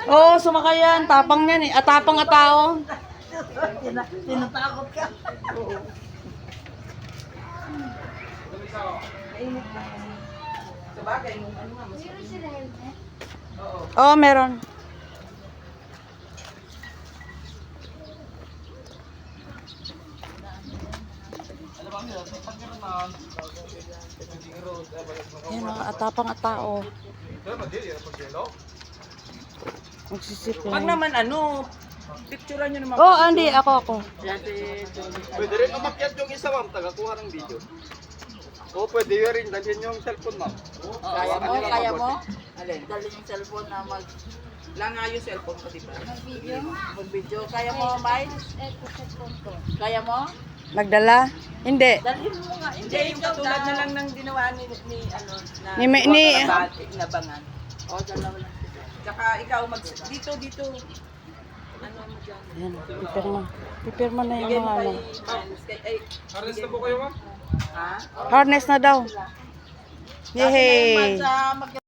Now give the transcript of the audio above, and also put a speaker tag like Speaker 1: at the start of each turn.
Speaker 1: Oo, sumakay yan. Tapang yan eh. Tapang at tao.
Speaker 2: Tinatakot ka. Sabagay, ano nga, mas
Speaker 1: Oo, meron. Yan o, atapang at tao. Magsisip
Speaker 2: pag
Speaker 1: lang.
Speaker 2: naman picturean nyo naman.
Speaker 1: Oo, Andy, ako.
Speaker 3: Pwede rin umakyat yung isa, ma'am. Tagakuha ng video. O pwede yun rin. Dalhin yung cellphone, ma'am.
Speaker 2: Kaya mo? Alin? Dalhin yung cellphone na langa yung cellphone ko, diba? Mag-video. Kaya mo, Mai? Kaya mo?
Speaker 1: Magdala? Hindi.
Speaker 2: Dalhin mo nga. Hindi, yung katulad na lang ng ginawa ni nabangan. O, dalawa lang. Tsaka ikaw, dito. Ano mo dyan?
Speaker 1: Yan, pipirma. Pipirma na yung mga ano.
Speaker 3: Harness na po kayo, ma'am?
Speaker 2: Ha?
Speaker 1: Harness na daw.
Speaker 2: Kasi ngayon,
Speaker 1: Yay!
Speaker 2: sa